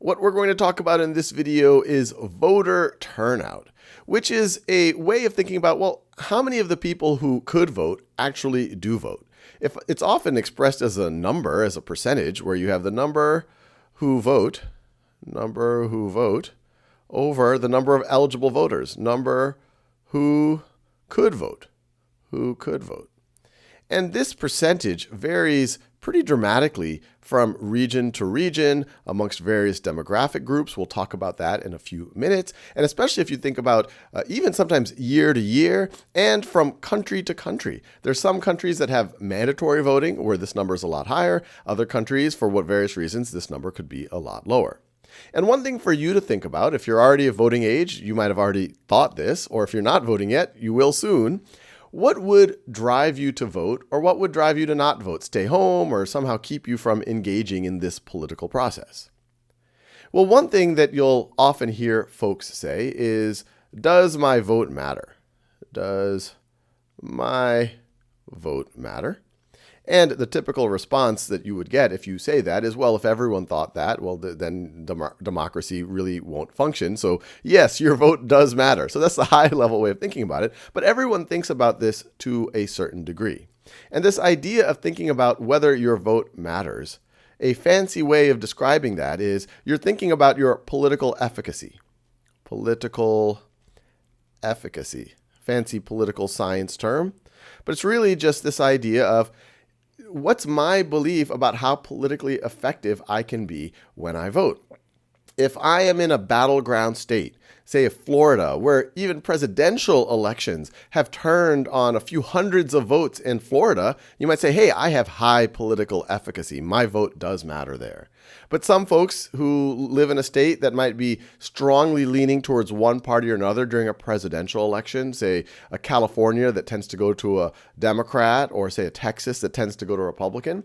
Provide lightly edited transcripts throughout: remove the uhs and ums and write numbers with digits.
What we're going to talk about in this video is voter turnout, which is a way of thinking about, well, how many of the people who could vote actually do vote? If it's often expressed as a number, as a percentage, where you have the number who vote over the number of eligible voters, number who could vote. And this percentage varies pretty dramatically from region to region amongst various demographic groups. We'll talk about that in a few minutes. And especially if you think about even sometimes year to year and from country to country. There's some countries that have mandatory voting where this number is a lot higher. Other countries, for what various reasons, this number could be a lot lower. And one thing for you to think about, if you're already of voting age, you might have already thought this, or if you're not voting yet, you will soon. What would drive you to vote, or what would drive you to not vote, stay home, or somehow keep you from engaging in this political process? Well, one thing that you'll often hear folks say is, does my vote matter? Does my vote matter? And the typical response that you would get if you say that is, well, if everyone thought that, well, then democracy really won't function. So yes, your vote does matter. So that's the high-level way of thinking about it. But everyone thinks about this to a certain degree. And this idea of thinking about whether your vote matters, a fancy way of describing that is you're thinking about your political efficacy. Political efficacy. Fancy political science term. But it's really just this idea of what's my belief about how politically effective I can be when I vote? If I am in a battleground state, say Florida, where even presidential elections have turned on a few hundreds of votes in Florida, you might say, hey, I have high political efficacy. My vote does matter there. But some folks who live in a state that might be strongly leaning towards one party or another during a presidential election, say a California that tends to go to a Democrat, or say a Texas that tends to go to a Republican,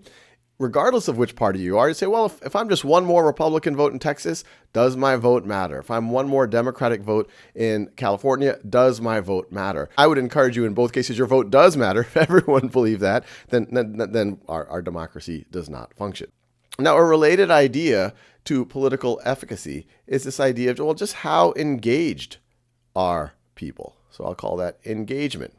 regardless of which party you are, you say, well, if I'm just one more Republican vote in Texas, does my vote matter? If I'm one more Democratic vote in California, does my vote matter? I would encourage you in both cases, your vote does matter. If everyone believed that, then our democracy does not function. Now, a related idea to political efficacy is this idea of, well, just how engaged are people? So I'll call that engagement.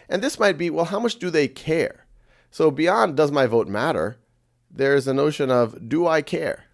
And this might be, well, how much do they care? So beyond does my vote matter, there's a notion of, do I care?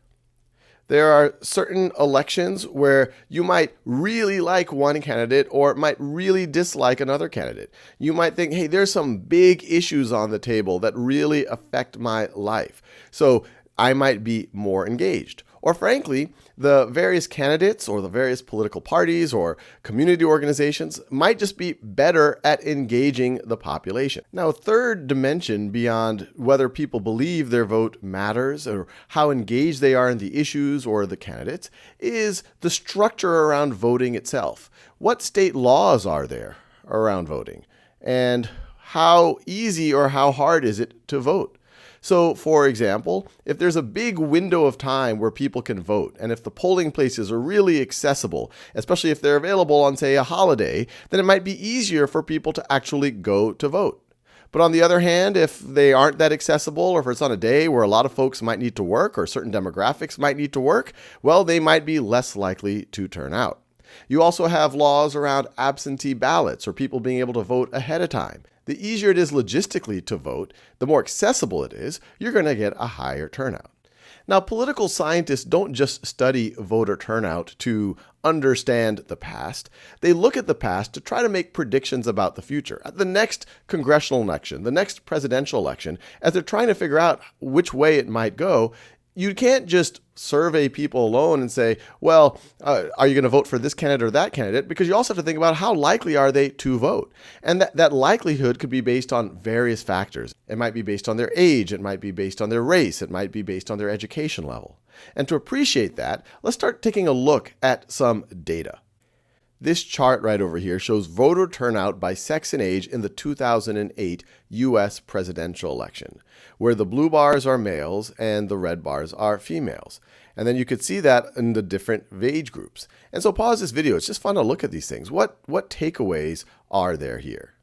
There are certain elections where you might really like one candidate or might really dislike another candidate. You might think, hey, there's some big issues on the table that really affect my life. So I might be more engaged. Or frankly, the various candidates or the various political parties or community organizations might just be better at engaging the population. Now, a third dimension beyond whether people believe their vote matters or how engaged they are in the issues or the candidates is the structure around voting itself. What state laws are there around voting? And how easy or how hard is it to vote? So, for example, if there's a big window of time where people can vote, and if the polling places are really accessible, especially if they're available on, say, a holiday, then it might be easier for people to actually go to vote. But on the other hand, if they aren't that accessible, or if it's on a day where a lot of folks might need to work, or certain demographics might need to work, well, they might be less likely to turn out. You also have laws around absentee ballots, or people being able to vote ahead of time. The easier it is logistically to vote, the more accessible it is, you're going to get a higher turnout. Now, political scientists don't just study voter turnout to understand the past. They look at the past to try to make predictions about the future. At the next congressional election, the next presidential election, as they're trying to figure out which way it might go, you can't just survey people alone and say, well, are you going to vote for this candidate or that candidate? Because you also have to think about how likely are they to vote. And that likelihood could be based on various factors. It might be based on their age. It might be based on their race. It might be based on their education level. And to appreciate that, let's start taking a look at some data. This chart right over here shows voter turnout by sex and age in the 2008 U.S. presidential election, where the blue bars are males and the red bars are females. And then you could see that in the different age groups. And so pause this video. It's just fun to look at these things. What takeaways are there here?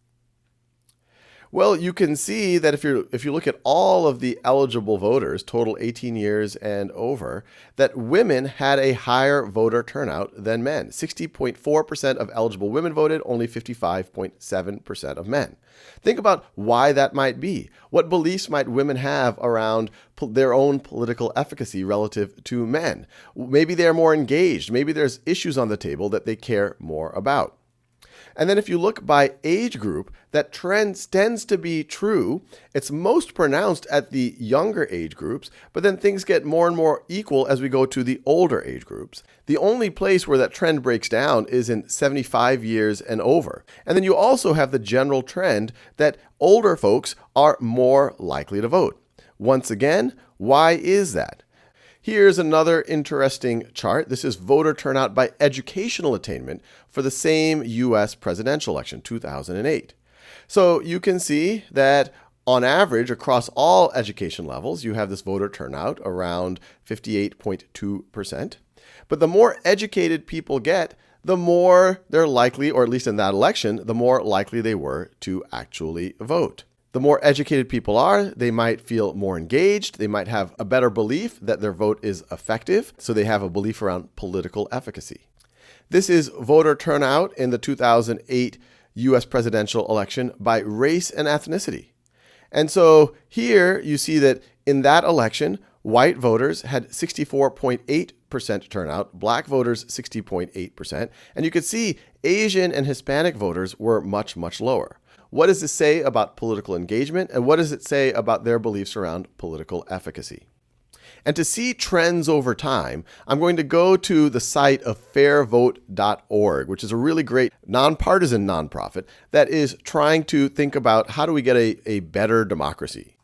Well, you can see that if you look at all of the eligible voters, total 18 years and over, that women had a higher voter turnout than men. 60.4% of eligible women voted, only 55.7% of men. Think about why that might be. What beliefs might women have around their own political efficacy relative to men? Maybe they're more engaged. Maybe there's issues on the table that they care more about. And then if you look by age group, that trend tends to be true. It's most pronounced at the younger age groups, but then things get more and more equal as we go to the older age groups. The only place where that trend breaks down is in 75 years and over. And then you also have the general trend that older folks are more likely to vote. Once again, why is that? Here's another interesting chart. This is voter turnout by educational attainment for the same U.S. presidential election, 2008. So you can see that on average, across all education levels, you have this voter turnout around 58.2%. But the more educated people get, the more they're likely, or at least in that election, the more likely they were to actually vote. The more educated people are, they might feel more engaged. They might have a better belief that their vote is effective, so they have a belief around political efficacy. This is voter turnout in the 2008 U.S. presidential election by race and ethnicity. And so here you see that in that election, white voters had 64.8% turnout, black voters 60.8%, and you could see Asian and Hispanic voters were much, much lower. What does this say about political engagement, and what does it say about their beliefs around political efficacy? And to see trends over time, I'm going to go to the site of fairvote.org, which is a really great nonpartisan nonprofit that is trying to think about how do we get a better democracy.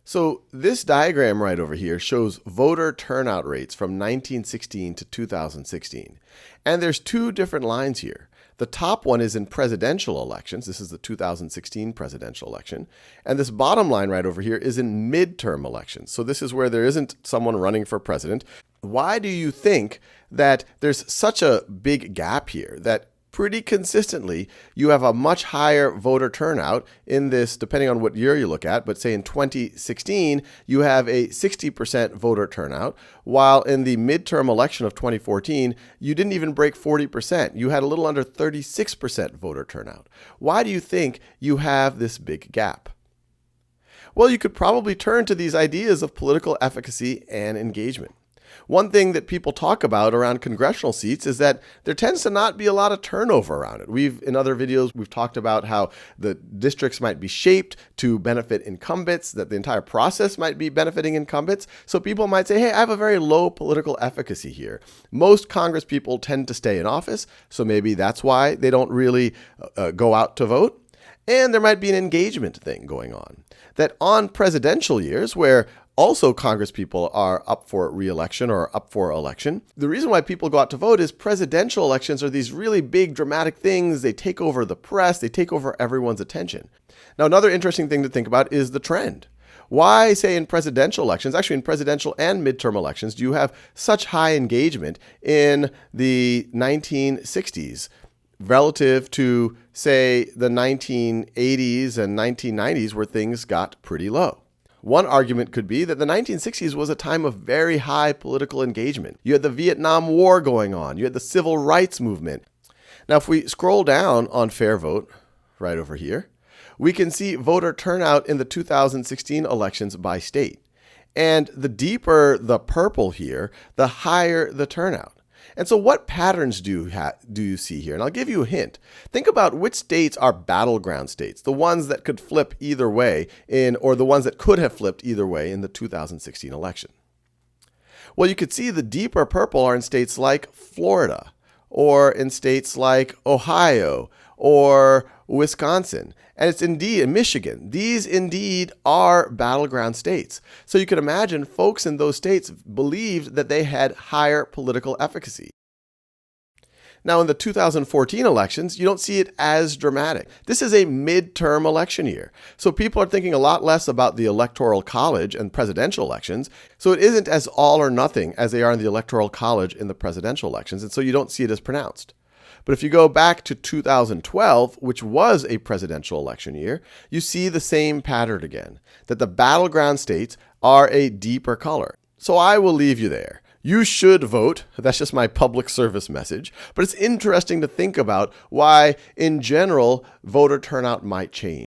So this diagram right over here shows voter turnout rates from 1916 to 2016. And there's two different lines here. The top one is in presidential elections. This is the 2016 presidential election. And this bottom line right over here is in midterm elections. So this is where there isn't someone running for president. Why do you think that there's such a big gap here, that pretty consistently you have a much higher voter turnout in this, depending on what year you look at, but say in 2016, you have a 60% voter turnout, while in the midterm election of 2014, you didn't even break 40%. You had a little under 36% voter turnout. Why do you think you have this big gap? Well, you could probably turn to these ideas of political efficacy and engagement. One thing that people talk about around congressional seats is that there tends to not be a lot of turnover around it. In other videos, we've talked about how the districts might be shaped to benefit incumbents, that the entire process might be benefiting incumbents. So people might say, hey, I have a very low political efficacy here. Most Congress people tend to stay in office, so maybe that's why they don't really go out to vote. And there might be an engagement thing going on. That on presidential years, where also Congress people are up for re-election or up for election, the reason why people go out to vote is presidential elections are these really big dramatic things. They take over the press. They take over everyone's attention. Now, another interesting thing to think about is the trend. Why, say, in presidential elections, actually in presidential and midterm elections, do you have such high engagement in the 1960s relative to, say, the 1980s and 1990s where things got pretty low? One argument could be that the 1960s was a time of very high political engagement. You had the Vietnam War going on. You had the civil rights movement. Now, if we scroll down on Fair Vote, right over here, we can see voter turnout in the 2016 elections by state. And the deeper the purple here, the higher the turnout. And so what patterns do you see here? And I'll give you a hint. Think about which states are battleground states, the ones that could flip either way or the ones that could have flipped either way in the 2016 election. Well, you could see the deeper purple are in states like Florida, or in states like Ohio, or Wisconsin, and it's indeed in Michigan. These indeed are battleground states. So you can imagine folks in those states believed that they had higher political efficacy. Now, in the 2014 elections, you don't see it as dramatic. This is a midterm election year. So people are thinking a lot less about the Electoral College and presidential elections. So it isn't as all or nothing as they are in the Electoral College in the presidential elections. And so you don't see it as pronounced. But if you go back to 2012, which was a presidential election year, you see the same pattern again, that the battleground states are a deeper color. So I will leave you there. You should vote. That's just my public service message. But it's interesting to think about why, in general, voter turnout might change.